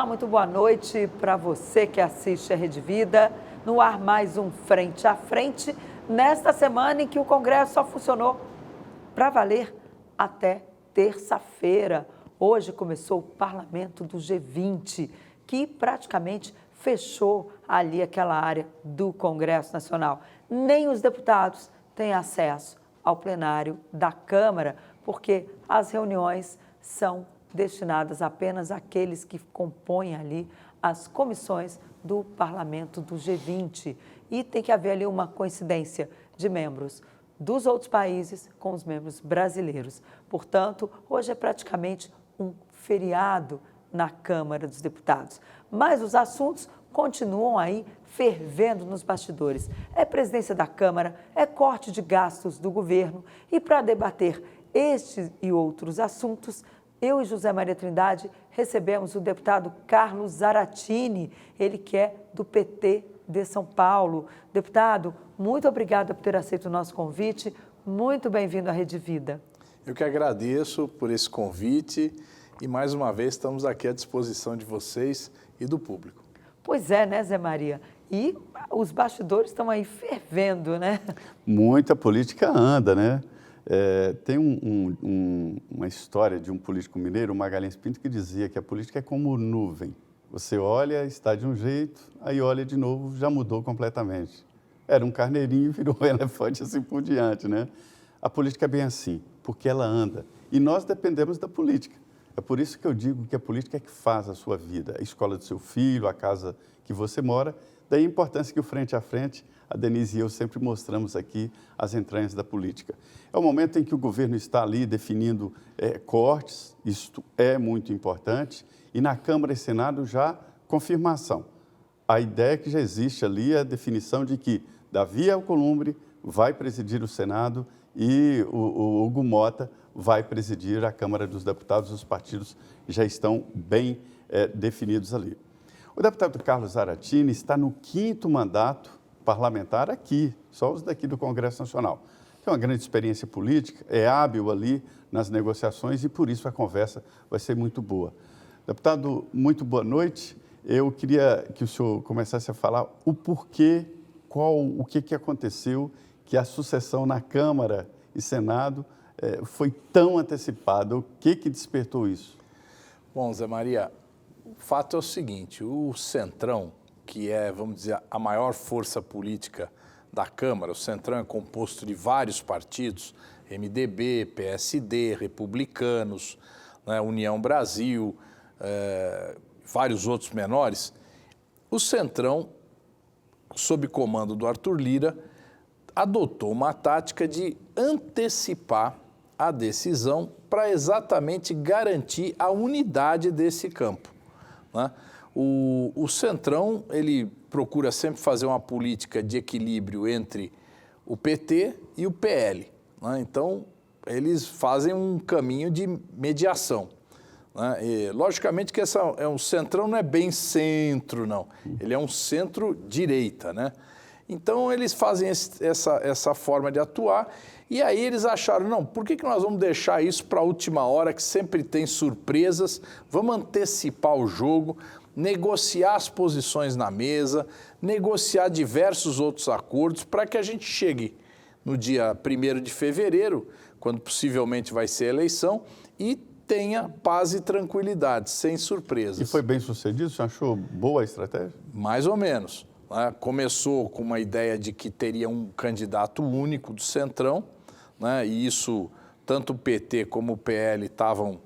Olá, muito boa noite para você que assiste a Rede Vida. No ar mais um Frente a Frente, nesta semana em que o Congresso só funcionou para valer até terça-feira. Hoje começou o parlamento do G20, que praticamente fechou ali aquela área do Congresso Nacional. Nem os deputados têm acesso ao plenário da Câmara, porque as reuniões são destinadas apenas àqueles que compõem ali as comissões do parlamento do G20. E tem que haver ali uma coincidência de membros dos outros países com os membros brasileiros. Portanto, hoje é praticamente um feriado na Câmara dos Deputados. Mas os assuntos continuam aí fervendo nos bastidores. É presidência da Câmara, é corte de gastos do governo. E para debater estes e outros assuntos, eu e José Maria Trindade recebemos o deputado Carlos Zaratini, ele que é do PT de São Paulo. Deputado, muito obrigada por ter aceito o nosso convite. Muito bem-vindo à Rede Vida. Eu que agradeço por esse convite e, mais uma vez, estamos aqui à disposição de vocês e do público. Pois é, né, Zé Maria? E os bastidores estão aí fervendo, né? Muita política anda, né? Tem uma história de um político mineiro, o Magalhães Pinto, que dizia que a política é como nuvem. Você olha, está de um jeito, aí olha de novo, já mudou completamente. Era um carneirinho, virou um elefante, assim por diante, né? A política é bem assim, porque ela anda. E nós dependemos da política. É por isso que eu digo que a política é que faz a sua vida, a escola do seu filho, a casa que você mora. Daí a importância que o Frente a Frente, a Denise e eu sempre mostramos aqui as entranhas da política. É o momento em que o governo está ali definindo cortes, isto é muito importante, e na Câmara e Senado já confirmação. A ideia que já existe ali é a definição de que Davi Alcolumbre vai presidir o Senado e o Hugo Mota vai presidir a Câmara dos Deputados. Os partidos já estão bem definidos ali. O deputado Carlos Zaratini está no 5º mandato parlamentar aqui, só os daqui do Congresso Nacional. Tem uma grande experiência política, é hábil ali nas negociações e por isso a conversa vai ser muito boa. Deputado, muito boa noite. Eu queria que o senhor começasse a falar o porquê, o que aconteceu, que a sucessão na Câmara e Senado foi tão antecipada. O que despertou isso? Bom, Zé Maria, o fato é o seguinte, o Centrão, que é, vamos dizer, a maior força política da Câmara, o Centrão é composto de vários partidos, MDB, PSD, Republicanos, né, União Brasil, vários outros menores. O Centrão, sob comando do Arthur Lira, adotou uma tática de antecipar a decisão para exatamente garantir a unidade desse campo, né? O Centrão, ele procura sempre fazer uma política de equilíbrio entre o PT e o PL, né? Então, eles fazem um caminho de mediação, né? E, logicamente que o Centrão não é bem centro, não. Ele é um centro-direita, né? Então, eles fazem essa forma de atuar e aí eles acharam, não, por que nós vamos deixar isso para a última hora, que sempre tem surpresas, vamos antecipar o jogo, negociar as posições na mesa, negociar diversos outros acordos para que a gente chegue no dia 1º de fevereiro, quando possivelmente vai ser a eleição, e tenha paz e tranquilidade, sem surpresas. E foi bem sucedido? Você achou boa a estratégia? Mais ou menos. Né? Começou com uma ideia de que teria um candidato único do Centrão, né? E isso tanto o PT como o PL estavam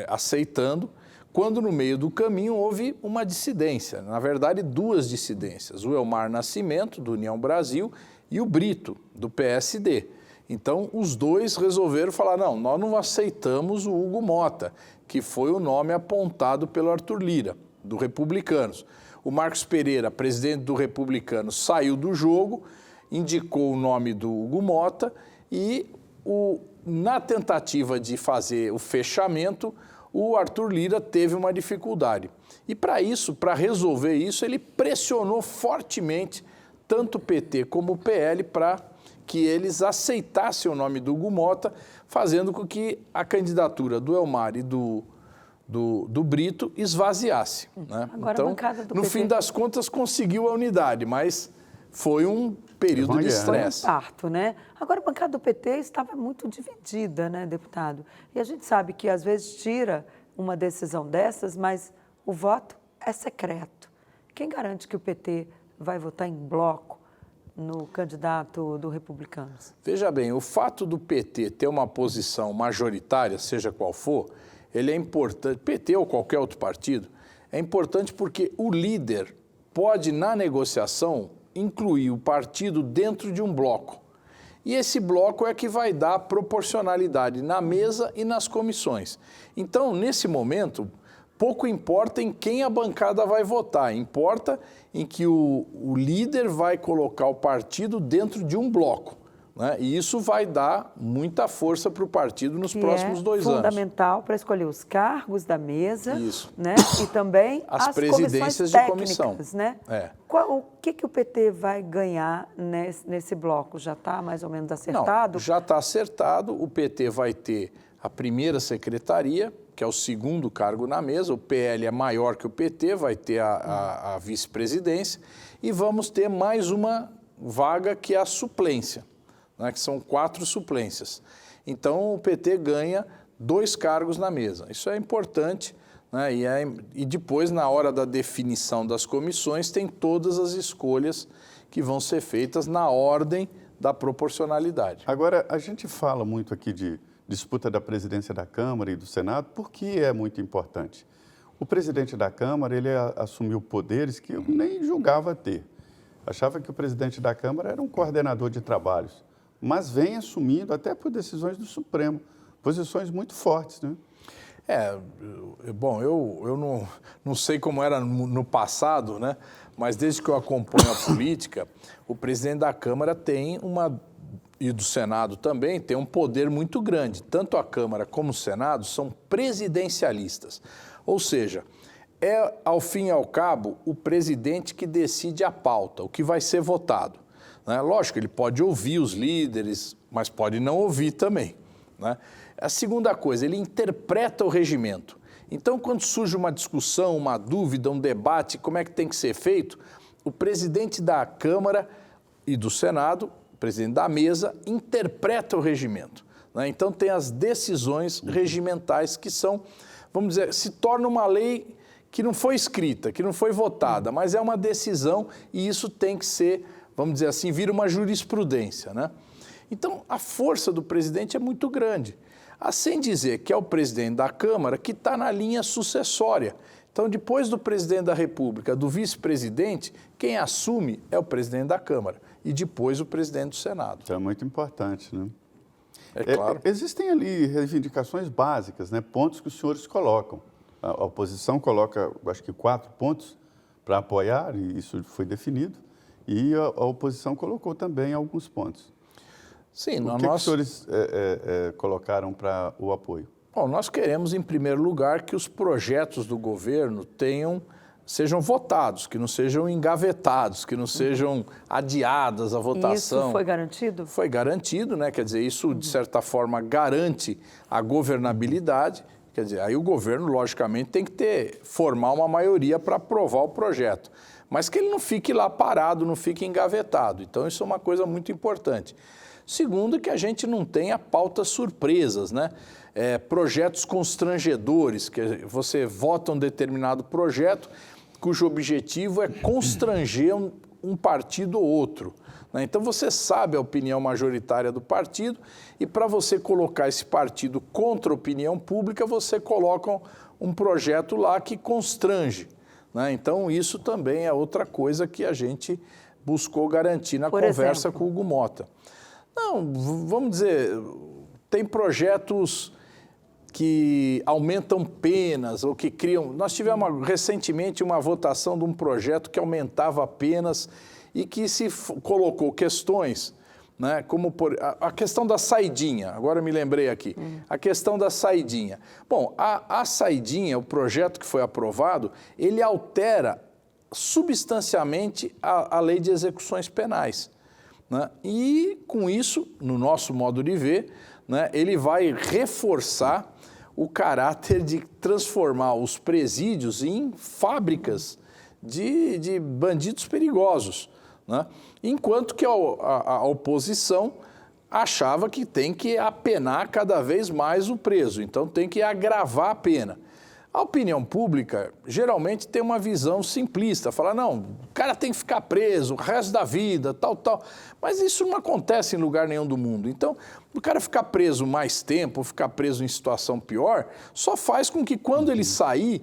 aceitando, quando no meio do caminho houve uma dissidência, na verdade 2 dissidências, o Elmar Nascimento, do União Brasil, e o Brito, do PSD. Então, os dois resolveram falar, não, nós não aceitamos o Hugo Mota, que foi o nome apontado pelo Arthur Lira, do Republicanos. O Marcos Pereira, presidente do Republicanos, saiu do jogo, indicou o nome do Hugo Mota e, na tentativa de fazer o fechamento, o Arthur Lira teve uma dificuldade. E para resolver isso, ele pressionou fortemente tanto o PT como o PL para que eles aceitassem o nome do Hugo Mota, fazendo com que a candidatura do Elmar e do do Brito esvaziasse. Né? Agora, então, a bancada do no PT... fim das contas, conseguiu a unidade, mas foi um período de estresse. Parto, né? Agora, a bancada do PT estava muito dividida, né, deputado? E a gente sabe que, às vezes, tira uma decisão dessas, mas o voto é secreto. Quem garante que o PT vai votar em bloco no candidato do Republicanos? Veja bem, o fato do PT ter uma posição majoritária, seja qual for, ele é importante, PT ou qualquer outro partido, é importante porque o líder pode, na negociação, incluir o partido dentro de um bloco. E esse bloco é que vai dar proporcionalidade na mesa e nas comissões. Então, nesse momento, pouco importa em quem a bancada vai votar, importa em que o líder vai colocar o partido dentro de um bloco. Né? E isso vai dar muita força para o partido nos próximos 2 anos. Fundamental para escolher os cargos da mesa, isso. Né? E também as presidências de comissão. Né? O que o PT vai ganhar nesse bloco? Já está mais ou menos acertado? Não, já está acertado. O PT vai ter a primeira secretaria, que é o segundo cargo na mesa. O PL é maior que o PT, vai ter a vice-presidência. E vamos ter mais uma vaga que é a suplência. Né, que são 4 suplências. Então, o PT ganha 2 cargos na mesa. Isso é importante, né, e depois, na hora da definição das comissões, tem todas as escolhas que vão ser feitas na ordem da proporcionalidade. Agora, a gente fala muito aqui de disputa da presidência da Câmara e do Senado, porque é muito importante. O presidente da Câmara, ele assumiu poderes que eu nem julgava ter. Achava que o presidente da Câmara era um coordenador de trabalhos, mas vem assumindo, até por decisões do Supremo, posições muito fortes, né? Bom, eu não sei como era no passado, né? Mas desde que eu acompanho a política, o presidente da Câmara tem e do Senado também, tem um poder muito grande. Tanto a Câmara como o Senado são presidencialistas. Ou seja, é, ao fim e ao cabo, o presidente que decide a pauta, o que vai ser votado. Né? Lógico, ele pode ouvir os líderes, mas pode não ouvir também. Né? A segunda coisa, ele interpreta o regimento. Então, quando surge uma discussão, uma dúvida, um debate, como é que tem que ser feito, o presidente da Câmara e do Senado, o presidente da mesa, interpreta o regimento. Né? Então, tem as decisões regimentais que são, vamos dizer, se torna uma lei que não foi escrita, que não foi votada, mas é uma decisão e isso tem que ser, vamos dizer assim, vira uma jurisprudência, né? Então, a força do presidente é muito grande. Sem dizer que é o presidente da Câmara que está na linha sucessória. Então, depois do presidente da República, do vice-presidente, quem assume é o presidente da Câmara e depois o presidente do Senado. Isso é muito importante, né? É claro. Existem ali reivindicações básicas, né? Pontos que os senhores colocam. A oposição coloca, acho que 4 pontos para apoiar, e isso foi definido. E a oposição colocou também alguns pontos. Sim, o que os senhores colocaram para o apoio? Bom, nós queremos, em primeiro lugar, que os projetos do governo sejam votados, que não sejam engavetados, que não sejam adiadas a votação. E isso foi garantido? Foi garantido, né? Quer dizer, isso, de certa forma, garante a governabilidade. Quer dizer, aí o governo, logicamente, tem que formar uma maioria para aprovar o projeto. Mas que ele não fique lá parado, não fique engavetado. Então, isso é uma coisa muito importante. Segundo, que a gente não tenha pautas surpresas, né? Projetos constrangedores, que você vota um determinado projeto cujo objetivo é constranger um partido ou outro. Né? Então, você sabe a opinião majoritária do partido e para você colocar esse partido contra a opinião pública, você coloca um projeto lá que constrange. Né? Então, isso também é outra coisa que a gente buscou garantir na conversa com o Hugo Mota. Não, vamos dizer, tem projetos que aumentam penas ou que criam... Nós tivemos recentemente uma votação de um projeto que aumentava penas e que se colocou questões, né, como a questão da saidinha, agora me lembrei aqui, a questão da saidinha. Bom, a saidinha, o projeto que foi aprovado, ele altera substancialmente a lei de execuções penais. Né? E, com isso, no nosso modo de ver, né, ele vai reforçar o caráter de transformar os presídios em fábricas de bandidos perigosos, né? Enquanto que a oposição achava que tem que apenar cada vez mais o preso, então tem que agravar a pena. A opinião pública geralmente tem uma visão simplista, fala, não, o cara tem que ficar preso o resto da vida, tal. Mas isso não acontece em lugar nenhum do mundo. Então, o cara ficar preso mais tempo, ficar preso em situação pior, só faz com que quando ele sair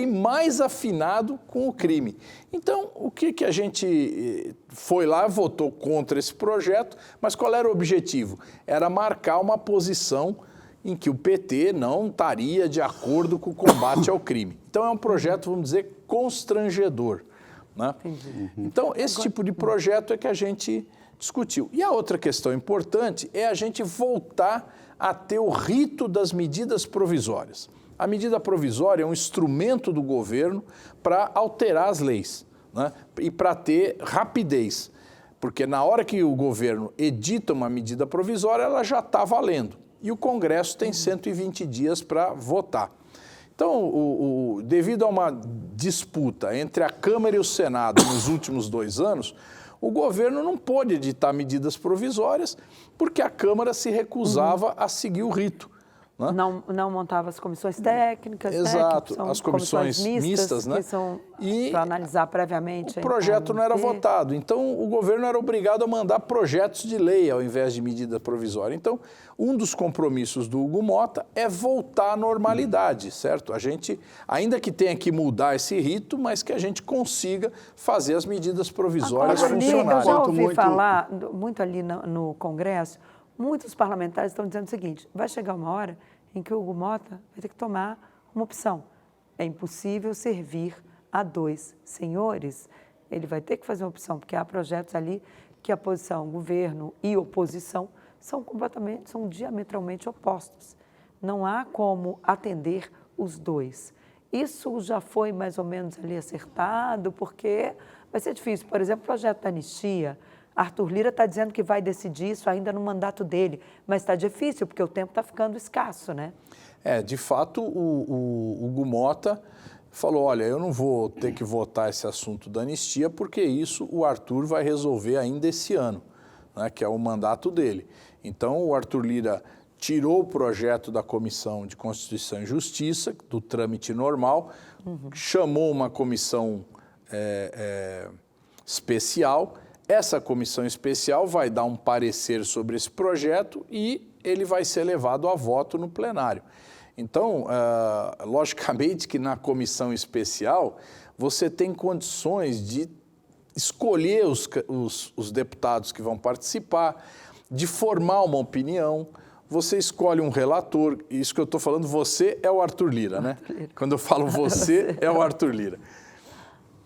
mais afinado com o crime. Então, o que a gente foi lá, votou contra esse projeto, mas qual era o objetivo? Era marcar uma posição em que o PT não estaria de acordo com o combate ao crime. Então, é um projeto, vamos dizer, constrangedor, né? Então, esse tipo de projeto é que a gente discutiu. E a outra questão importante é a gente voltar a ter o rito das medidas provisórias. A medida provisória é um instrumento do governo para alterar as leis, né? E para ter rapidez. Porque na hora que o governo edita uma medida provisória, ela já está valendo. E o Congresso tem 120 dias para votar. Então, devido a uma disputa entre a Câmara e o Senado nos últimos 2 anos, o governo não pôde editar medidas provisórias porque a Câmara se recusava a seguir o rito, né? Não montava as comissões técnicas, Exato, né, que são as comissões mistas, né? Que são E para analisar previamente. o projeto não era votado, então o governo era obrigado a mandar projetos de lei ao invés de medida provisória. Então, um dos compromissos do Hugo Motta é voltar à normalidade, certo? A gente, ainda que tenha que mudar esse rito, mas que a gente consiga fazer as medidas provisórias funcionarem. Eu já ouvi falar, muito ali no Congresso, muitos parlamentares estão dizendo o seguinte, vai chegar uma hora em que o Hugo Motta vai ter que tomar uma opção. É impossível servir a 2 senhores. Ele vai ter que fazer uma opção, porque há projetos ali que a posição, governo e oposição, são diametralmente opostos. Não há como atender os 2. Isso já foi mais ou menos ali acertado, porque vai ser difícil. Por exemplo, o projeto da anistia, Arthur Lira está dizendo que vai decidir isso ainda no mandato dele, mas está difícil, porque o tempo está ficando escasso, né? De fato, o Hugo Motta falou, olha, eu não vou ter que votar esse assunto da anistia, porque isso o Arthur vai resolver ainda esse ano, né, que é o mandato dele. Então, o Arthur Lira tirou o projeto da Comissão de Constituição e Justiça, do trâmite normal, chamou uma comissão especial. Essa comissão especial vai dar um parecer sobre esse projeto e ele vai ser levado a voto no plenário. Então, logicamente que na comissão especial você tem condições de escolher os deputados que vão participar, de formar uma opinião. Você escolhe um relator, isso que eu estou falando, você é o Arthur Lira, né? Quando eu falo você, é o Arthur Lira.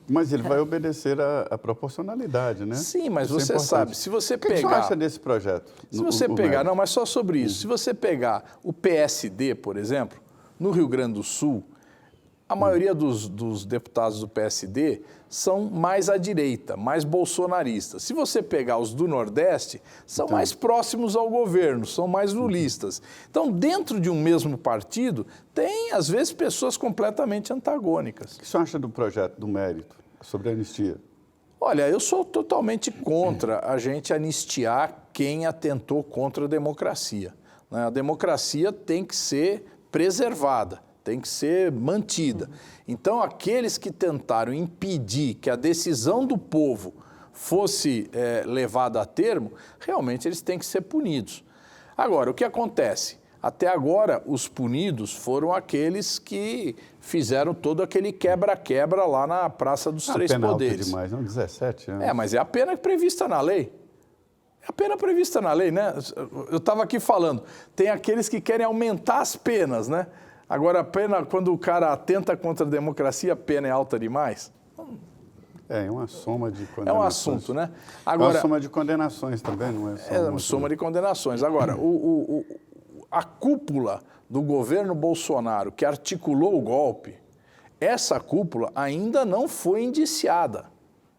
Mas ele vai obedecer à proporcionalidade, né? Sim, mas você sabe, se você pegar... O que você acha desse projeto? Se você pegar, não, mas só sobre isso. Se você pegar o PSD, por exemplo, no Rio Grande do Sul, a maioria dos deputados do PSD são mais à direita, mais bolsonaristas. Se você pegar os do Nordeste, são mais próximos ao governo, são mais lulistas. Então, dentro de um mesmo partido, tem, às vezes, pessoas completamente antagônicas. O que você acha do projeto do mérito sobre a anistia? Olha, eu sou totalmente contra a gente anistiar quem atentou contra a democracia, né? A democracia tem que ser preservada, tem que ser mantida. Então, aqueles que tentaram impedir que a decisão do povo fosse levada a termo, realmente eles têm que ser punidos. Agora, o que acontece? Até agora, os punidos foram aqueles que fizeram todo aquele quebra-quebra lá na Praça dos Três Poderes. Demais, não? 17 anos. Mas é a pena prevista na lei. É a pena prevista na lei, né? Eu estava aqui falando, tem aqueles que querem aumentar as penas, né? Agora, a pena, quando o cara atenta contra a democracia, a pena é alta demais? É uma soma de condenações. É um assunto, né? Agora, é uma soma de condenações também, não é só É uma soma de condenações. Agora, a cúpula do governo Bolsonaro que articulou o golpe, essa cúpula ainda não foi indiciada,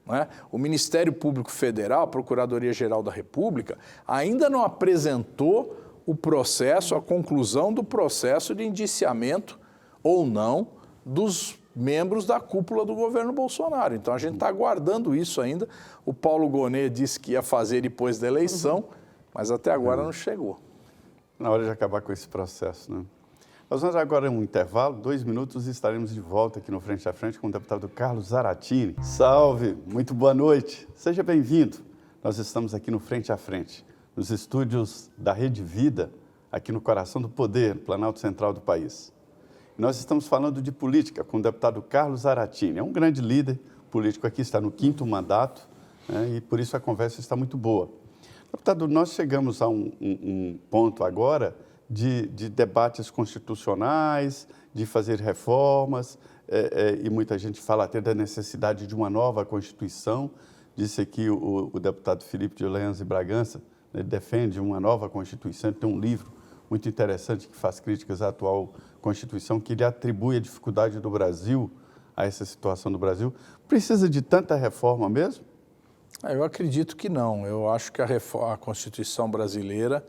né? O Ministério Público Federal, a Procuradoria-Geral da República, ainda não apresentou o processo, a conclusão do processo de indiciamento ou não dos membros da cúpula do governo Bolsonaro. Então, a gente está aguardando isso ainda. O Paulo Gonet disse que ia fazer depois da eleição, mas até agora não chegou. Na hora de acabar com esse processo, né? Nós vamos agora um intervalo, 2 minutos, e estaremos de volta aqui no Frente a Frente com o deputado Carlos Zaratini. Salve, muito boa noite, seja bem-vindo. Nós estamos aqui no Frente a Frente, nos estúdios da Rede Vida, aqui no coração do poder, no Planalto Central do país. E nós estamos falando de política com o deputado Carlos Zaratini. É um grande líder político aqui, está no 5º mandato, né, e por isso a conversa está muito boa. Deputado, nós chegamos a um ponto agora de debates constitucionais, de fazer reformas, e muita gente fala até da necessidade de uma nova Constituição. Disse aqui o deputado Felipe de Orleans e Bragança, ele defende uma nova Constituição, tem um livro muito interessante que faz críticas à atual Constituição, que lhe atribui a dificuldade do Brasil, a essa situação do Brasil. Precisa de tanta reforma mesmo? Eu acredito que não. Eu acho que a Constituição brasileira,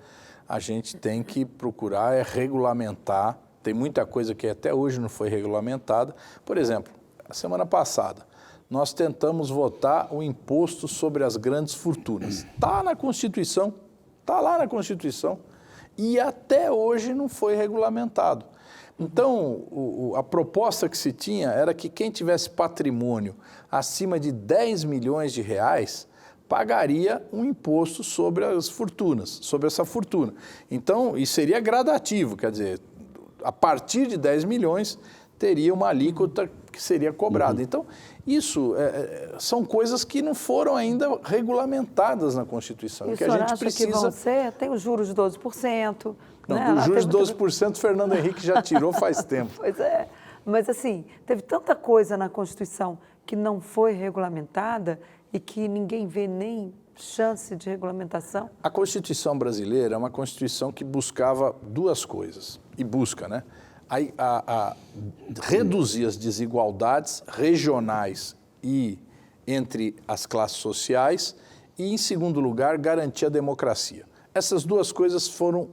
a gente tem que procurar regulamentar. Tem muita coisa que até hoje não foi regulamentada. Por exemplo, a semana passada, nós tentamos votar o imposto sobre as grandes fortunas. Está na Constituição, está lá na Constituição. E até hoje não foi regulamentado. Então, a proposta que se tinha era que quem tivesse patrimônio acima de 10 milhões de reais pagaria um imposto sobre as fortunas, sobre essa fortuna. Então, isso seria gradativo, quer dizer, a partir de 10 milhões teria uma alíquota que seria cobrada. Então, isso são coisas que não foram ainda regulamentadas na Constituição. E que a gente precisa... que vão ser? Tem os juros de 12%. Não, né? os juros de 12%, Fernando Henrique já tirou faz tempo. Pois é. Mas, assim, teve tanta coisa na Constituição que não foi regulamentada e que ninguém vê nem chance de regulamentação. A Constituição brasileira é uma Constituição que buscava duas coisas, e busca, né? Reduzir as desigualdades regionais e entre as classes sociais e, em segundo lugar, garantir a democracia. Essas duas coisas foram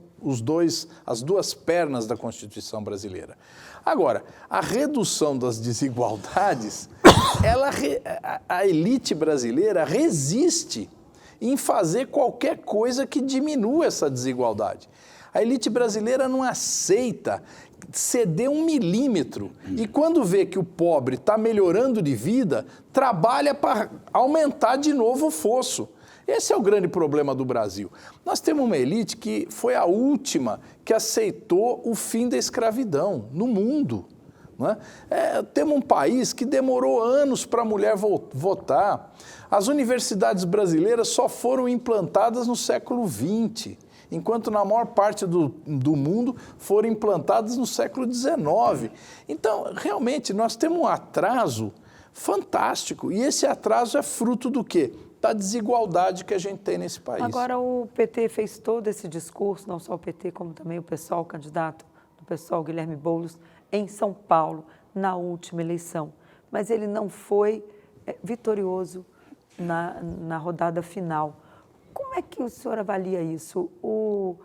as duas pernas da Constituição brasileira. Agora, a redução das desigualdades, a elite brasileira resiste em fazer qualquer coisa que diminua essa desigualdade. A elite brasileira não aceita ceder 1 milímetro e quando vê que o pobre está melhorando de vida, trabalha para aumentar de novo o fosso. Esse é o grande problema do Brasil. Nós temos uma elite que foi a última que aceitou o fim da escravidão no mundo. Não é? Temos um país que demorou anos para a mulher votar. As universidades brasileiras só foram implantadas no século XX, enquanto na maior parte do mundo foram implantadas no século XIX. Então, realmente, nós temos um atraso fantástico. E esse atraso é fruto do quê? Da desigualdade que a gente tem nesse país. Agora, o PT fez todo esse discurso, não só o PT, como também o PSOL, o candidato do PSOL, Guilherme Boulos, em São Paulo, na última eleição. Mas ele não foi vitorioso na rodada final. Como é que o senhor avalia isso? O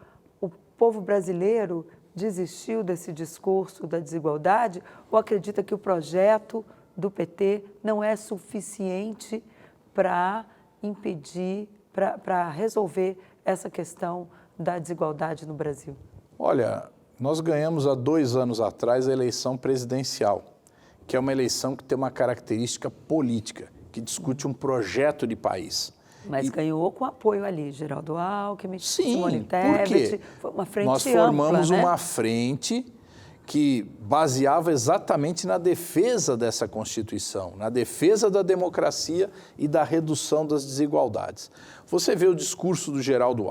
povo brasileiro desistiu desse discurso da desigualdade ou acredita que o projeto do PT não é suficiente para impedir, para resolver essa questão da desigualdade no Brasil? Olha, nós ganhamos há 2 anos atrás a eleição presidencial, que é uma eleição que tem uma característica política, que discute um projeto de país. Mas ganhou com apoio ali, Geraldo Alckmin, Sim, Simone Tebet, foi uma frente ampla, nós formamos né? uma frente que baseava exatamente na defesa dessa Constituição, na defesa da democracia e da redução das desigualdades. Você vê o discurso do Geraldo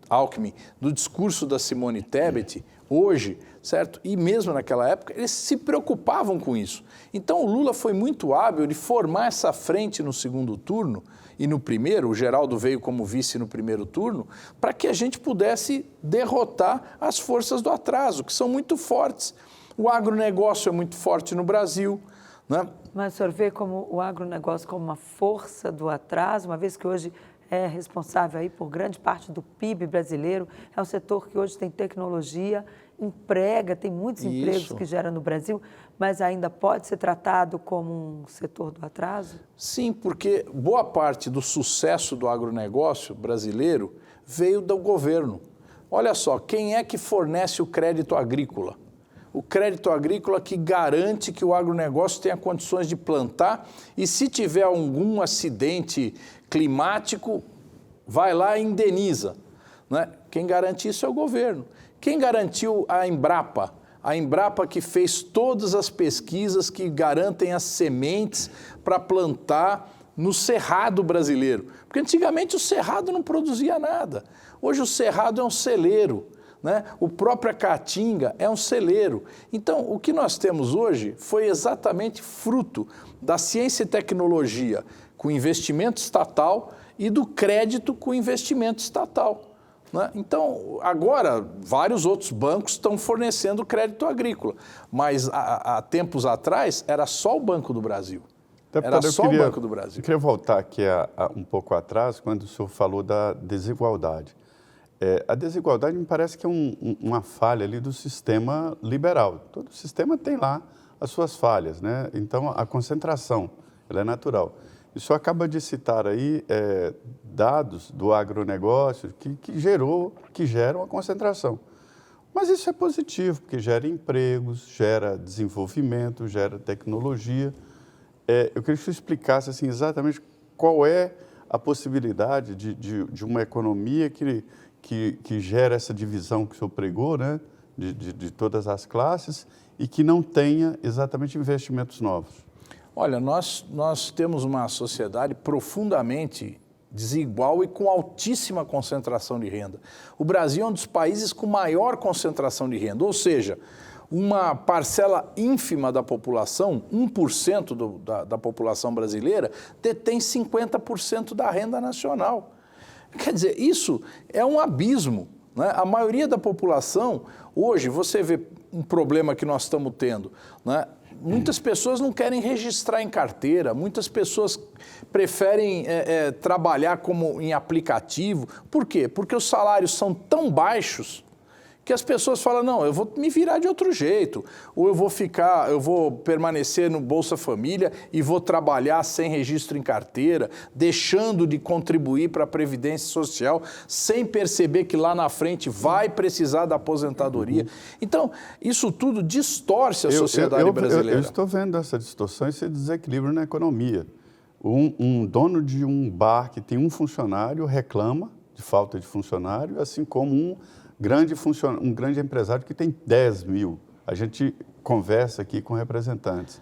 Alckmin, do discurso da Simone Tebet, hoje, certo? E mesmo naquela época, eles se preocupavam com isso. Então, o Lula foi muito hábil de formar essa frente no segundo turno e no primeiro, o Geraldo veio como vice no primeiro turno, para que a gente pudesse derrotar as forças do atraso, que são muito fortes. O agronegócio é muito forte no Brasil, né? Mas o senhor vê como o agronegócio como uma força do atraso, uma vez que hoje é responsável aí por grande parte do PIB brasileiro, é um setor que hoje tem tecnologia, emprega, tem muitos empregos que gera no Brasil, mas ainda pode ser tratado como um setor do atraso? Sim, porque boa parte do sucesso do agronegócio brasileiro veio do governo. Olha só, quem é que fornece o crédito agrícola? O crédito agrícola que garante que o agronegócio tenha condições de plantar e, se tiver algum acidente climático, vai lá e indeniza, né? Quem garante isso é o governo. Quem garantiu a Embrapa? A Embrapa que fez todas as pesquisas que garantem as sementes para plantar no cerrado brasileiro. Porque antigamente o cerrado não produzia nada. Hoje o cerrado é um celeiro, né? O próprio Caatinga é um celeiro. Então, o que nós temos hoje foi exatamente fruto da ciência e tecnologia com investimento estatal e do crédito com investimento estatal, né? Então, agora, vários outros bancos estão fornecendo crédito agrícola, mas há tempos atrás era só o Banco do Brasil. Era só o Banco do Brasil. Eu queria voltar aqui um pouco atrás, quando o senhor falou da desigualdade. A desigualdade me parece que é uma falha ali do sistema liberal. Todo sistema tem lá as suas falhas, né? Então, a concentração, ela é natural. O senhor acaba de citar aí dados do agronegócio que geram a concentração. Mas isso é positivo, porque gera empregos, gera desenvolvimento, gera tecnologia. Eu queria que o senhor explicasse assim, exatamente qual é a possibilidade de uma economia que gera essa divisão que o senhor pregou, né, de todas as classes e que não tenha exatamente investimentos novos. Olha, nós temos uma sociedade profundamente desigual e com altíssima concentração de renda. O Brasil é um dos países com maior concentração de renda, ou seja, uma parcela ínfima da população, 1% da população brasileira, detém 50% da renda nacional. Quer dizer, isso é um abismo, né? A maioria da população, hoje, você vê um problema que nós estamos tendo, né? Muitas pessoas não querem registrar em carteira, muitas pessoas preferem trabalhar em aplicativo. Por quê? Porque os salários são tão baixos que as pessoas falam, não, eu vou me virar de outro jeito, ou eu vou permanecer no Bolsa Família e vou trabalhar sem registro em carteira, deixando de contribuir para a Previdência Social, sem perceber que lá na frente vai precisar da aposentadoria. Então, isso tudo distorce a sociedade brasileira. Eu estou vendo essa distorção e esse desequilíbrio na economia. Um dono de um bar que tem um funcionário reclama de falta de funcionário, assim como um grande empresário que tem 10 mil. A gente conversa aqui com representantes.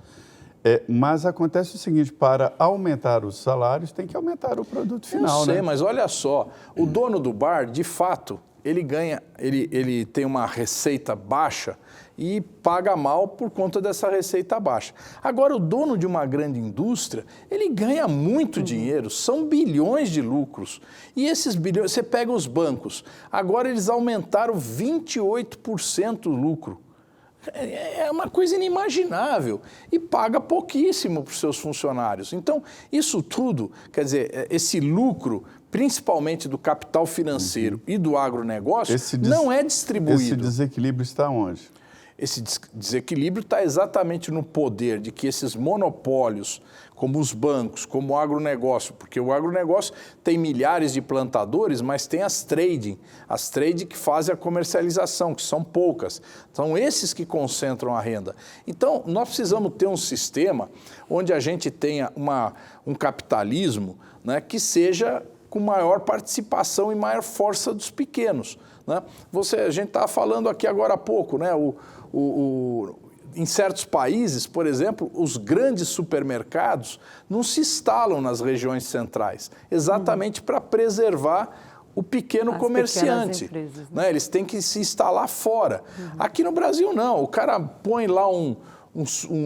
Mas acontece o seguinte, para aumentar os salários, tem que aumentar o produto final. Eu sei, né? Mas olha só, o dono do bar, de fato, ele tem uma receita baixa e paga mal por conta dessa receita baixa. Agora, o dono de uma grande indústria, ele ganha muito dinheiro, são bilhões de lucros. E esses bilhões, você pega os bancos, agora eles aumentaram 28% o lucro. É uma coisa inimaginável e paga pouquíssimo para os seus funcionários. Então, isso tudo, quer dizer, esse lucro, principalmente do capital financeiro e do agronegócio, não é distribuído. Esse desequilíbrio está onde? Esse desequilíbrio está exatamente no poder de que esses monopólios, como os bancos, como o agronegócio, porque o agronegócio tem milhares de plantadores, mas tem as trading que fazem a comercialização, que são poucas. São esses que concentram a renda. Então, nós precisamos ter um sistema onde a gente tenha um capitalismo, né, que seja com maior participação e maior força dos pequenos, né? A gente estava falando aqui agora há pouco, né? Em certos países, por exemplo, os grandes supermercados não se instalam nas regiões centrais, exatamente para preservar o pequeno comerciante. Empresas, né? Eles têm que se instalar fora. Aqui no Brasil, não. O cara põe lá um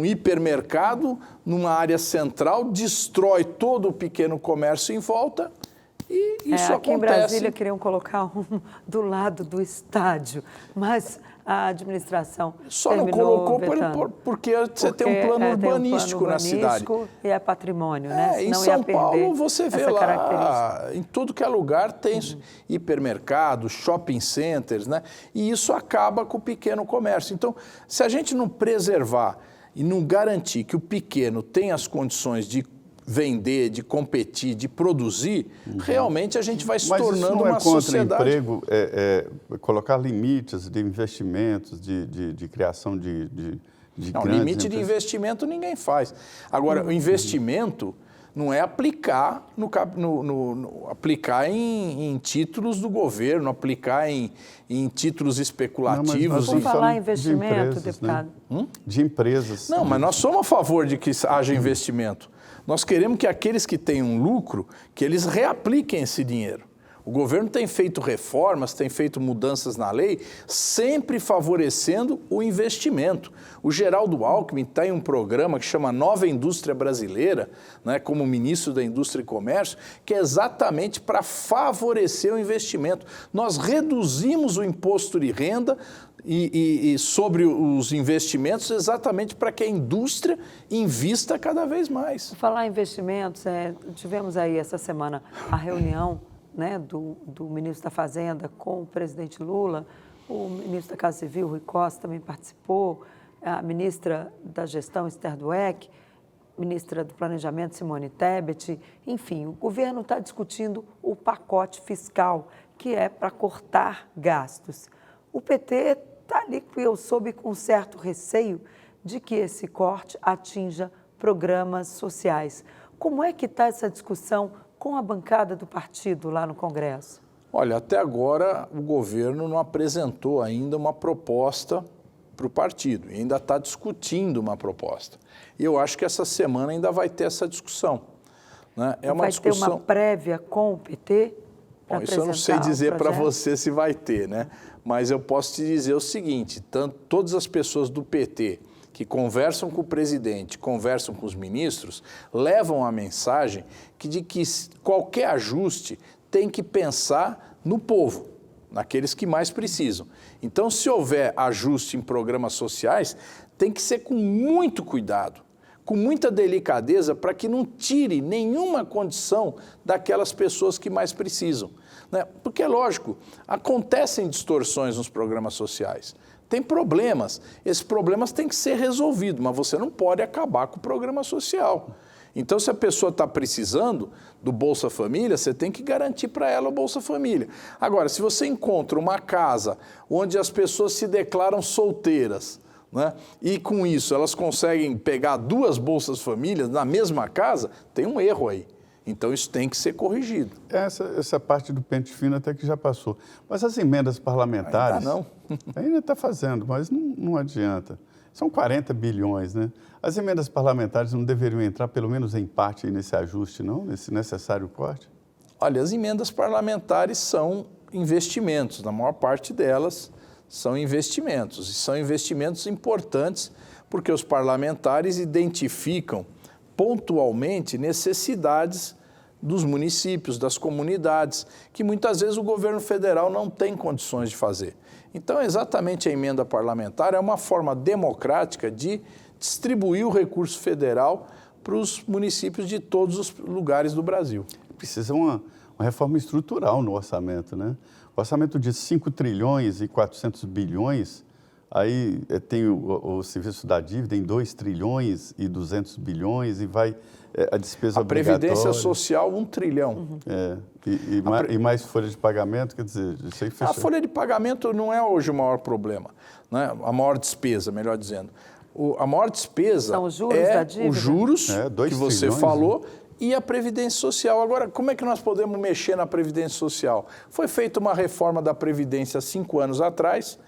hipermercado numa área central, destrói todo o pequeno comércio em volta. E isso aqui acontece. Em Brasília queriam colocar um do lado do estádio, mas a administração Só não terminou colocou vetando. porque você tem um plano urbanístico na cidade. E é patrimônio, né? Em Senão São ia perder Paulo você vê essa lá, característica. em tudo que é lugar tem hipermercados, shopping centers, né? E isso acaba com o pequeno comércio. Então, se a gente não preservar e não garantir que o pequeno tem as condições de vender, de competir, de produzir, realmente a gente vai se tornando uma sociedade... Mas isso não é contra emprego, colocar limites de investimentos, de criação de Não, limite de investimento ninguém faz. Agora, o investimento não é aplicar, aplicar em títulos do governo, aplicar em títulos especulativos. Vamos falar em investimento, empresas, deputado. Né? De empresas. Não, mas nós somos a favor de que haja investimento. Nós queremos que aqueles que têm um lucro, que eles reapliquem esse dinheiro. O governo tem feito reformas, tem feito mudanças na lei, sempre favorecendo o investimento. O Geraldo Alckmin está em um programa que chama Nova Indústria Brasileira, né, como ministro da Indústria e Comércio, que é exatamente para favorecer o investimento. Nós reduzimos o imposto de renda e sobre os investimentos exatamente para que a indústria invista cada vez mais. Por falar em investimentos, tivemos aí essa semana a reunião, né, do ministro da Fazenda com o presidente Lula, o ministro da Casa Civil, Rui Costa, também participou, a ministra da Gestão, Esther Dweck, ministra do Planejamento, Simone Tebet, enfim, o governo está discutindo o pacote fiscal, que é para cortar gastos. O PT está ali, eu soube, com certo receio de que esse corte atinja programas sociais. Como é que está essa discussão com a bancada do partido lá no Congresso? Olha, até agora o governo não apresentou ainda uma proposta para o partido, e ainda está discutindo uma proposta. E eu acho que essa semana ainda vai ter essa discussão. Né? Vai ter uma prévia com o PT? Bom, isso eu não sei dizer para você se vai ter, né? Mas eu posso te dizer o seguinte, todas as pessoas do PT que conversam com o presidente, conversam com os ministros, levam a mensagem de que qualquer ajuste tem que pensar no povo, naqueles que mais precisam. Então, se houver ajuste em programas sociais, tem que ser com muito cuidado, com muita delicadeza, para que não tire nenhuma condição daquelas pessoas que mais precisam. Né? Porque, é lógico, acontecem distorções nos programas sociais. Tem problemas, esses problemas têm que ser resolvidos, mas você não pode acabar com o programa social. Então, se a pessoa está precisando do Bolsa Família, você tem que garantir para ela o Bolsa Família. Agora, se você encontra uma casa onde as pessoas se declaram solteiras, né, e com isso elas conseguem pegar 2 Bolsas Famílias na mesma casa, tem um erro aí. Então, isso tem que ser corrigido. Essa parte do pente fino até que já passou. Mas as emendas parlamentares... Ainda não. Ainda está fazendo, mas não adianta. São 40 bilhões, né? As emendas parlamentares não deveriam entrar, pelo menos em parte, nesse ajuste, não? Nesse necessário corte? Olha, as emendas parlamentares são investimentos. Na maior parte delas são investimentos. E são investimentos importantes porque os parlamentares identificam pontualmente necessidades dos municípios, das comunidades, que muitas vezes o governo federal não tem condições de fazer. Então, exatamente a emenda parlamentar é uma forma democrática de distribuir o recurso federal para os municípios de todos os lugares do Brasil. Precisa uma reforma estrutural no orçamento, né? O orçamento de 5 trilhões e 400 bilhões, aí tem o serviço da dívida em 2 trilhões e 200 bilhões e vai a despesa obrigatória. A Previdência Social, 1 trilhão. E mais folha de pagamento, quer dizer, isso aí fechou. A folha de pagamento não é hoje o maior problema, né? A maior despesa, melhor dizendo. A maior despesa são os juros da dívida? Os juros que você trilhões, falou, né? E a Previdência Social. Agora, como é que nós podemos mexer na Previdência Social? Foi feita uma reforma da Previdência há 5 anos atrás.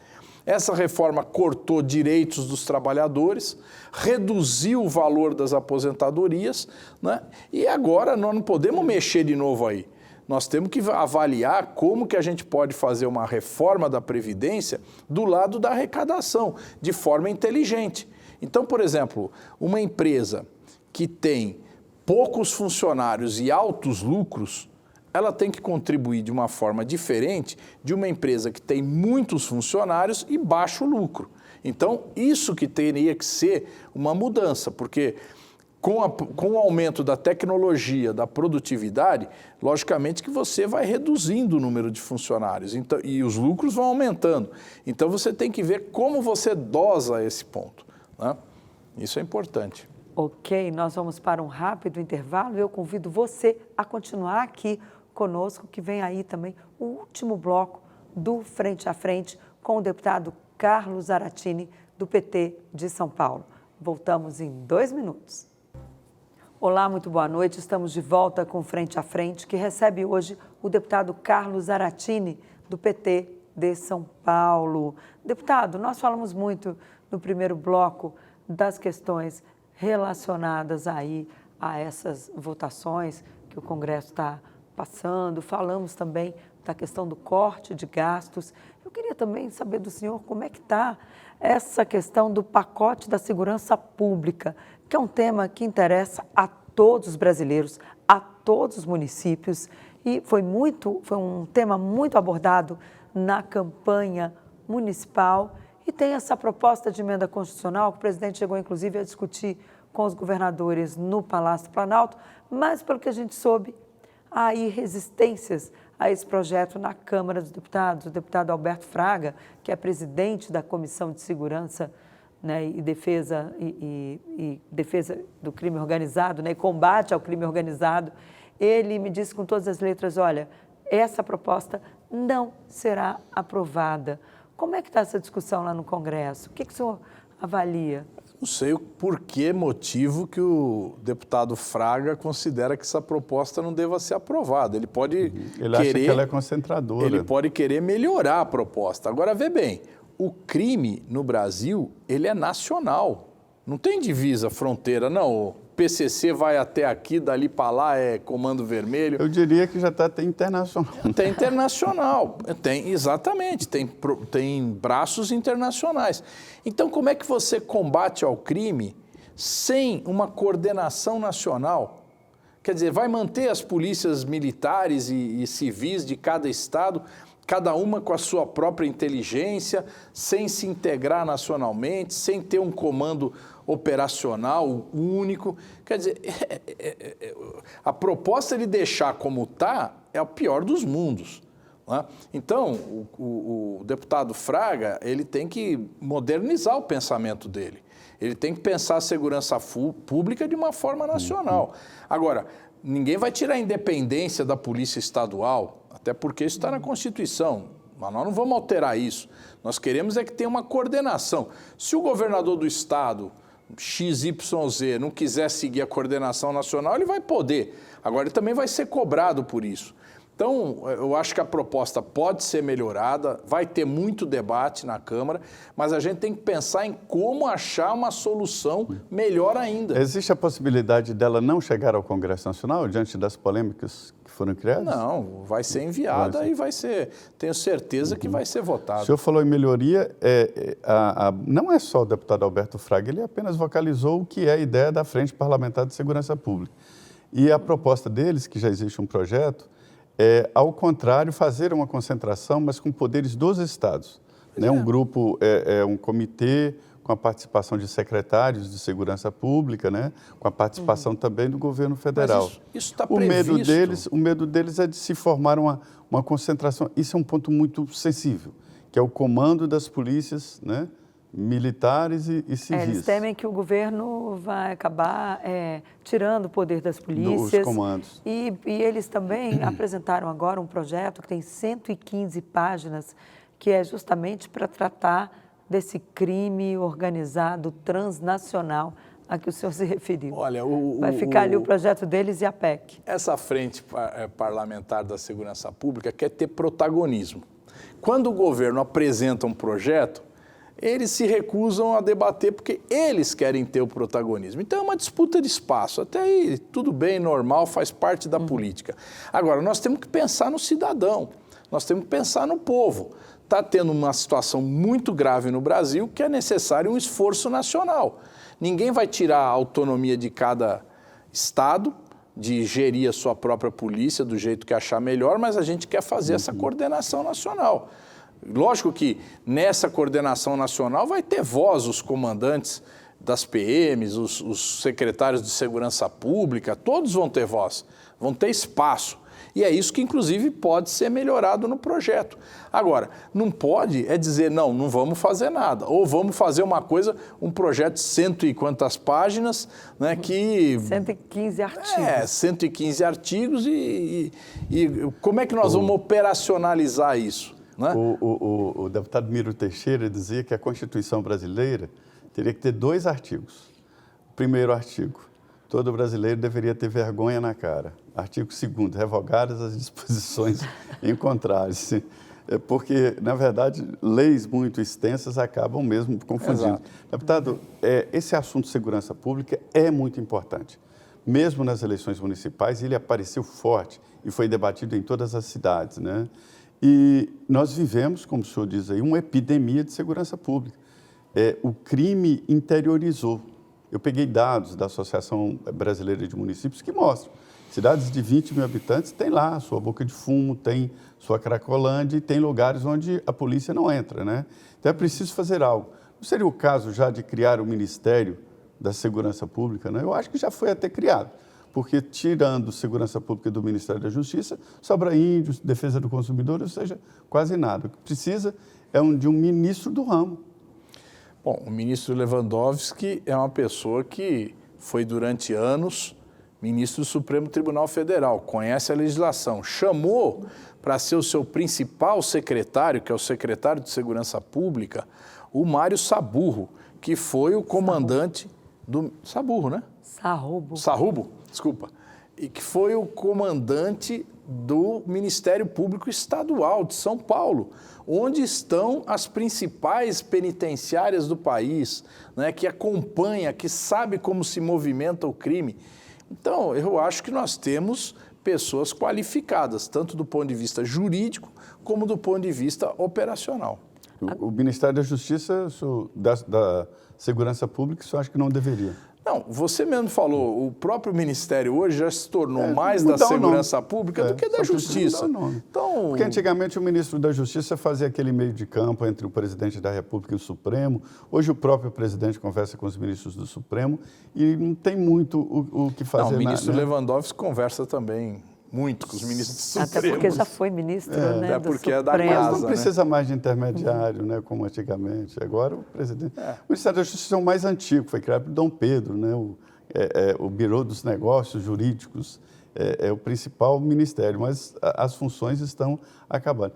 Essa reforma cortou direitos dos trabalhadores, reduziu o valor das aposentadorias, né? E agora nós não podemos mexer de novo aí. Nós temos que avaliar como que a gente pode fazer uma reforma da Previdência do lado da arrecadação, de forma inteligente. Então, por exemplo, uma empresa que tem poucos funcionários e altos lucros, ela tem que contribuir de uma forma diferente de uma empresa que tem muitos funcionários e baixo lucro. Então, isso que teria que ser uma mudança, porque com o aumento da tecnologia, da produtividade, logicamente que você vai reduzindo o número de funcionários então, e os lucros vão aumentando. Então, você tem que ver como você dosa esse ponto, né? Isso é importante. Ok, nós vamos para um rápido intervalo. Eu convido você a continuar aqui conosco, que vem aí também o último bloco do Frente a Frente com o deputado Carlos Zaratini, do PT de São Paulo. Voltamos em 2 minutos. Olá, muito boa noite. Estamos de volta com Frente a Frente, que recebe hoje o deputado Carlos Zaratini, do PT de São Paulo. Deputado, nós falamos muito no primeiro bloco das questões relacionadas aí a essas votações que o Congresso está passando. Falamos também da questão do corte de gastos. Eu queria também saber do senhor como é que está essa questão do pacote da segurança pública, que é um tema que interessa a todos os brasileiros, a todos os municípios, e foi um tema muito abordado na campanha municipal. E tem essa proposta de emenda constitucional, que o presidente chegou, inclusive, a discutir com os governadores no Palácio Planalto, mas, pelo que a gente soube, há aí resistências a esse projeto na Câmara dos Deputados. O deputado Alberto Fraga, que é presidente da Comissão de Segurança, né, e Defesa do Crime Organizado, né, e combate ao crime organizado, ele me disse com todas as letras, olha, essa proposta não será aprovada. Como é que está essa discussão lá no Congresso? O que o senhor avalia? Não sei o motivo que o deputado Fraga considera que essa proposta não deva ser aprovada. Ele pode Ele acha que ela é concentradora. Ele pode querer melhorar a proposta. Agora, vê bem, o crime no Brasil, ele é nacional. Não tem divisa, fronteira, não. O PCC vai até aqui, dali para lá é Comando Vermelho. Eu diria que já está até internacional. Tem internacional, exatamente, tem braços internacionais. Então, como é que você combate ao crime sem uma coordenação nacional? Quer dizer, vai manter as polícias militares e civis de cada estado, cada uma com a sua própria inteligência, sem se integrar nacionalmente, sem ter um comando operacional único. Quer dizer, a proposta de deixar como está é o pior dos mundos, né? Então, o deputado Fraga, ele tem que modernizar o pensamento dele. Ele tem que pensar a segurança pública de uma forma nacional. Agora, ninguém vai tirar a independência da Polícia Estadual, até porque isso está na Constituição, mas nós não vamos alterar isso. Nós queremos é que tenha uma coordenação. Se o governador do estado, XYZ, não quiser seguir a coordenação nacional, ele vai poder. Agora, ele também vai ser cobrado por isso. Então, eu acho que a proposta pode ser melhorada, vai ter muito debate na Câmara, mas a gente tem que pensar em como achar uma solução melhor ainda. Existe a possibilidade dela não chegar ao Congresso Nacional, diante das polêmicas que foram criadas? Não, vai ser enviada e vai ser, tenho certeza que vai ser votada. O senhor falou em melhoria, não é só o deputado Alberto Fraga, ele apenas vocalizou o que é a ideia da Frente Parlamentar de Segurança Pública. E a proposta deles, que já existe um projeto, ao contrário, fazer uma concentração, mas com poderes dos estados. Né? Um grupo, um comitê com a participação de secretários de segurança pública, né? Com a participação também do governo federal. Mas isso está previsto. O medo deles é de se formar uma concentração. Isso é um ponto muito sensível, que é o comando das polícias, né? Militares e civis. Eles temem que o governo vai acabar tirando o poder das polícias. Dos comandos. E eles também apresentaram agora um projeto que tem 115 páginas, que é justamente para tratar desse crime organizado transnacional a que o senhor se referiu. Olha, vai ficar ali o projeto deles e a PEC. Essa Frente Parlamentar da Segurança Pública quer ter protagonismo. Quando o governo apresenta um projeto, eles se recusam a debater porque eles querem ter o protagonismo. Então é uma disputa de espaço. Até aí, tudo bem, normal, faz parte da política. Agora, nós temos que pensar no cidadão, nós temos que pensar no povo. Está tendo uma situação muito grave no Brasil que é necessário um esforço nacional. Ninguém vai tirar a autonomia de cada estado, de gerir a sua própria polícia do jeito que achar melhor, mas a gente quer fazer essa coordenação nacional. Lógico que nessa coordenação nacional vai ter voz os comandantes das PMs, os secretários de segurança pública, todos vão ter voz, vão ter espaço. E é isso que, inclusive, pode ser melhorado no projeto. Agora, não pode dizer, não vamos fazer nada. Ou vamos fazer uma coisa, um projeto de 100 e quantas páginas, né, que... 115 artigos. 115 artigos e como é que nós vamos operacionalizar isso? Né? O deputado Miro Teixeira dizia que a Constituição brasileira teria que ter 2 artigos. O primeiro artigo, todo brasileiro deveria ter vergonha na cara. Artigo 2º, revogadas as disposições em contrário. Porque, na verdade, leis muito extensas acabam mesmo confundindo. Exato. Deputado, esse assunto de segurança pública é muito importante. Mesmo nas eleições municipais, ele apareceu forte e foi debatido em todas as cidades, né? E nós vivemos, como o senhor diz aí, uma epidemia de segurança pública. O crime interiorizou. Eu peguei dados da Associação Brasileira de Municípios que mostram. Cidades de 20 mil habitantes têm lá a sua boca de fumo, tem sua cracolândia e tem lugares onde a polícia não entra, né? Então é preciso fazer algo. Não seria o caso já de criar o Ministério da Segurança Pública, né? Eu acho que já foi até criado, porque tirando Segurança Pública do Ministério da Justiça, sobra índios, defesa do consumidor, ou seja, quase nada. O que precisa é de um ministro do ramo. Bom, o ministro Lewandowski é uma pessoa que foi durante anos ministro do Supremo Tribunal Federal, conhece a legislação, chamou para ser o seu principal secretário, que é o secretário de Segurança Pública, o Mário Saburro, que foi o comandante do... Saburro, né? Sarrubo, desculpa. E que foi o comandante do Ministério Público Estadual de São Paulo, onde estão as principais penitenciárias do país, né, que acompanha, que sabe como se movimenta o crime. Então, eu acho que nós temos pessoas qualificadas, tanto do ponto de vista jurídico, como do ponto de vista operacional. O Ministério da Justiça, da Segurança Pública, isso eu acho que não deveria. Não, você mesmo falou, o próprio Ministério hoje já se tornou mais da Segurança Pública do que da Justiça. Então, porque antigamente o ministro da Justiça fazia aquele meio de campo entre o presidente da República e o Supremo. Hoje o próprio presidente conversa com os ministros do Supremo e não tem muito o que fazer. Não, o ministro Lewandowski conversa também muito com os ministros Supremos. Até porque já foi ministro, né, até porque do é da Supremo. casa, Mas não precisa mais de intermediário, né, como antigamente. Agora o presidente... O Ministério da Justiça é o mais antigo, foi criado por Dom Pedro, né, o Bureau dos Negócios Jurídicos é o principal ministério, mas as funções estão acabando.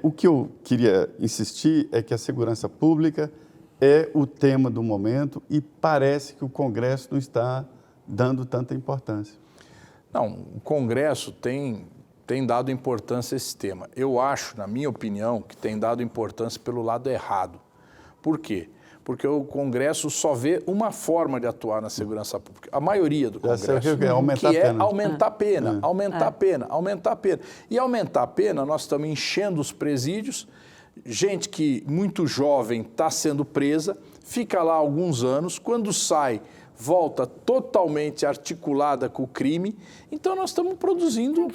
O que eu queria insistir é que a segurança pública é o tema do momento e parece que o Congresso não está dando tanta importância. Não, o Congresso tem dado importância a esse tema. Eu acho, na minha opinião, que tem dado importância pelo lado errado. Por quê? Porque o Congresso só vê uma forma de atuar na segurança pública. A maioria do Congresso, que é aumentar a pena. Aumentar a pena. E aumentar a pena, nós estamos enchendo os presídios, gente que muito jovem está sendo presa, fica lá alguns anos, quando sai, volta totalmente articulada com o crime. Então, nós estamos produzindo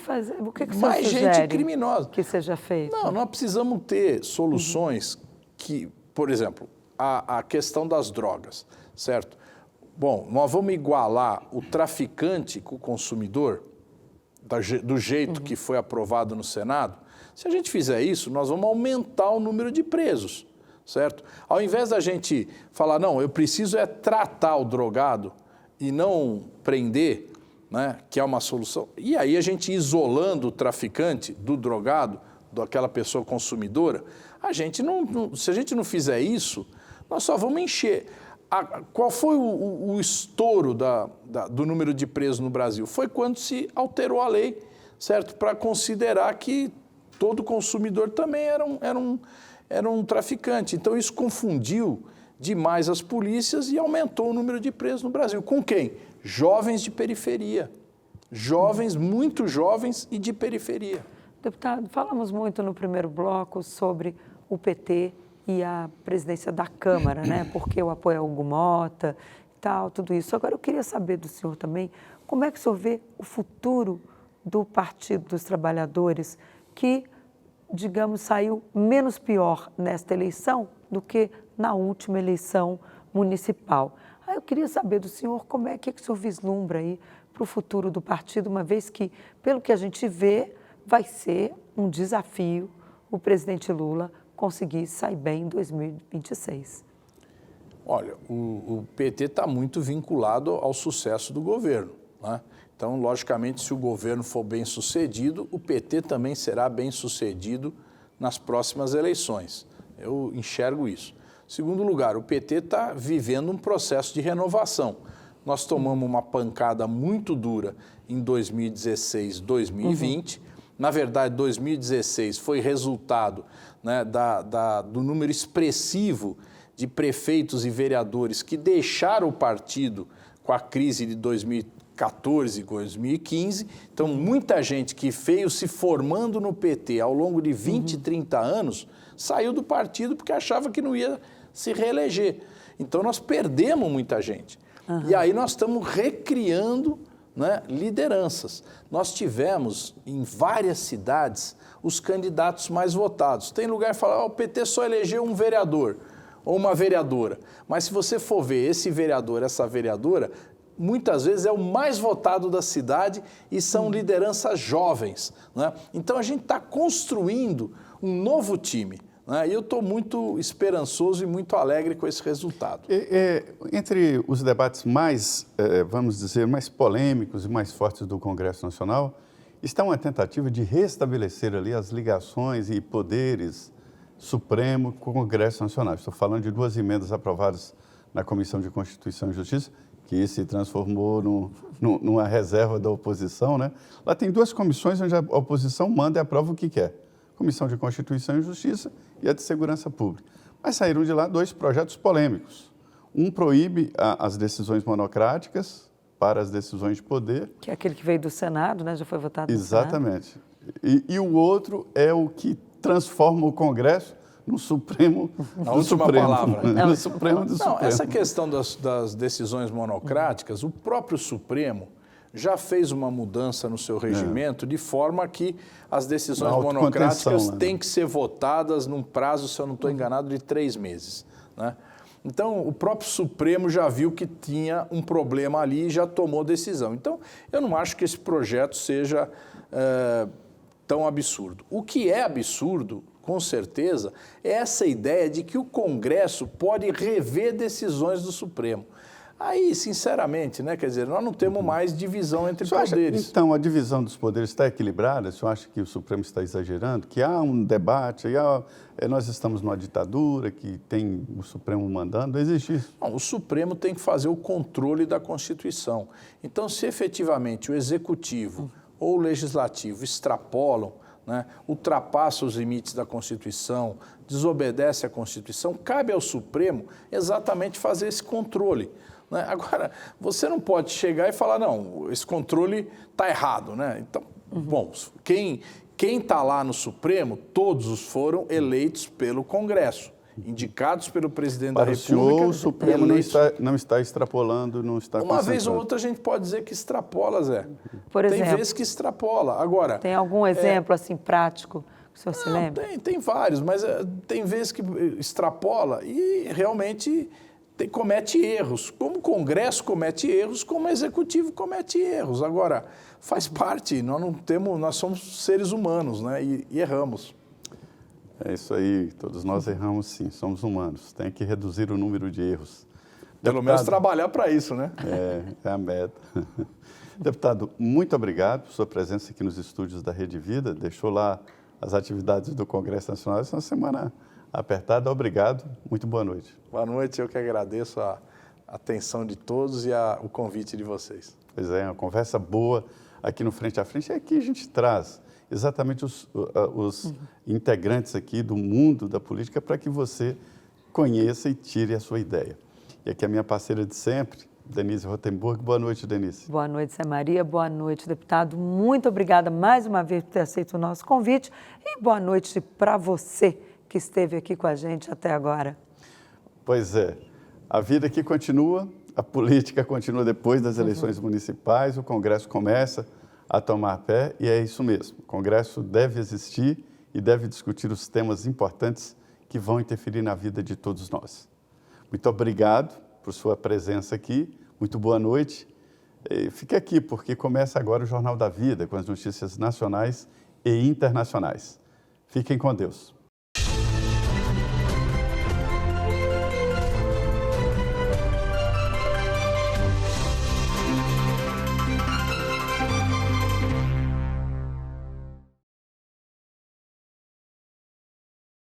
mais gente criminosa. Que seja feito? Não, nós precisamos ter soluções que, por exemplo, a questão das drogas, certo? Bom, nós vamos igualar o traficante com o consumidor do jeito que foi aprovado no Senado. Se a gente fizer isso, nós vamos aumentar o número de presos. Certo? Ao invés da gente falar, não, eu preciso tratar o drogado e não prender, né, que é uma solução, e aí a gente isolando o traficante do drogado, daquela pessoa consumidora, se a gente não fizer isso, nós só vamos encher. Qual foi o estouro do número de presos no Brasil? Foi quando se alterou a lei, certo? Para considerar que todo consumidor também era um traficante. Então, isso confundiu demais as polícias e aumentou o número de presos no Brasil. Com quem? Jovens de periferia. Jovens, muito jovens e de periferia. Deputado, falamos muito no primeiro bloco sobre o PT e a presidência da Câmara, né? Porque o apoio ao Hugo Mota e tal, tudo isso. Agora, eu queria saber do senhor também como é que o senhor vê o futuro do Partido dos Trabalhadores, que, digamos, saiu menos pior nesta eleição do que na última eleição municipal? Aí eu queria saber do senhor como é que o senhor vislumbra aí para o futuro do partido, uma vez que, pelo que a gente vê, vai ser um desafio o presidente Lula conseguir sair bem em 2026. Olha, o PT está muito vinculado ao sucesso do governo, né? Então, logicamente, se o governo for bem sucedido, o PT também será bem sucedido nas próximas eleições. Eu enxergo isso. Segundo lugar, o PT está vivendo um processo de renovação. Nós tomamos uma pancada muito dura em 2016, 2020. Na verdade, 2016 foi resultado, né, do número expressivo de prefeitos e vereadores que deixaram o partido com a crise de 2014 e 2015. Então, muita gente que veio se formando no PT ao longo de 20, 30 anos, saiu do partido porque achava que não ia se reeleger. Então, nós perdemos muita gente. E aí nós estamos recriando, né, lideranças. Nós tivemos em várias cidades os candidatos mais votados. Tem lugar que fala, o PT só elegeu um vereador ou uma vereadora. Mas se você for ver esse vereador, essa vereadora, muitas vezes é o mais votado da cidade e são lideranças jovens, né? Então a gente está construindo um novo time, né? E eu estou muito esperançoso e muito alegre com esse resultado. Entre os debates mais, vamos dizer, mais polêmicos e mais fortes do Congresso Nacional, está uma tentativa de restabelecer ali as ligações e poderes Supremo com o Congresso Nacional. Estou falando de 2 emendas aprovadas na Comissão de Constituição e Justiça, que se transformou numa reserva da oposição, né? Lá tem 2 comissões onde a oposição manda e aprova o que quer. Comissão de Constituição e Justiça e a de Segurança Pública. Mas saíram de lá 2 projetos polêmicos. Um proíbe as decisões monocráticas para as decisões de poder. Que é aquele que veio do Senado, né? Já foi votado no Senado. Exatamente. E o outro é o que transforma o Congresso no Supremo A última palavra. No Supremo do Não, Supremo. essa questão das decisões monocráticas, o próprio Supremo já fez uma mudança no seu regimento de forma que as decisões monocráticas têm que ser votadas num prazo, se eu não estou enganado, de 3 meses, né? Então, o próprio Supremo já viu que tinha um problema ali e já tomou decisão. Então, eu não acho que esse projeto seja tão absurdo. O que é absurdo, com certeza, é essa ideia de que o Congresso pode rever decisões do Supremo. Aí, sinceramente, né, quer dizer, nós não temos mais divisão entre poderes. Então, a divisão dos poderes está equilibrada? O senhor acha que o Supremo está exagerando? Que há um debate, nós estamos numa ditadura, que tem o Supremo mandando? Não existe isso? Não, o Supremo tem que fazer o controle da Constituição. Então, se efetivamente o Executivo ou o Legislativo extrapolam, né, ultrapassa os limites da Constituição, desobedece à Constituição, cabe ao Supremo exatamente fazer esse controle, né? Agora, você não pode chegar e falar, não, esse controle está errado, né? Então, bom, quem está lá no Supremo, todos foram eleitos pelo Congresso, indicados pelo presidente da República. Para o senhor, o Supremo não está extrapolando, não está Uma vez ou outra a gente pode dizer que extrapola, Zé. Por exemplo, tem vezes que extrapola. Agora, tem algum exemplo assim prático que o senhor se lembra? Tem vários, mas tem vezes que extrapola e realmente comete erros. Como o Congresso comete erros, como o Executivo comete erros. Agora, faz parte, nós somos seres humanos, né? E erramos. É isso aí, todos nós erramos sim, somos humanos, tem que reduzir o número de erros. Pelo menos trabalhar para isso, né? É a meta. Deputado, muito obrigado por sua presença aqui nos estúdios da Rede Vida, deixou lá as atividades do Congresso Nacional, essa é uma semana apertada, obrigado, muito boa noite. Boa noite, eu que agradeço a atenção de todos e o convite de vocês. Pois é, uma conversa boa aqui no Frente a Frente, e aqui a gente traz exatamente os integrantes aqui do mundo da política para que você conheça e tire a sua ideia. E aqui a minha parceira de sempre, Denise Rotenburg. Boa noite, Denise. Boa noite, Zé Maria. Boa noite, deputado. Muito obrigada mais uma vez por ter aceito o nosso convite e boa noite para você que esteve aqui com a gente até agora. Pois é, a vida aqui continua a política continua depois das eleições municipais, o Congresso começa a tomar pé e é isso mesmo. O Congresso deve existir e deve discutir os temas importantes que vão interferir na vida de todos nós. Muito obrigado por sua presença aqui, muito boa noite. Fique aqui porque começa agora o Jornal da Vida com as notícias nacionais e internacionais. Fiquem com Deus.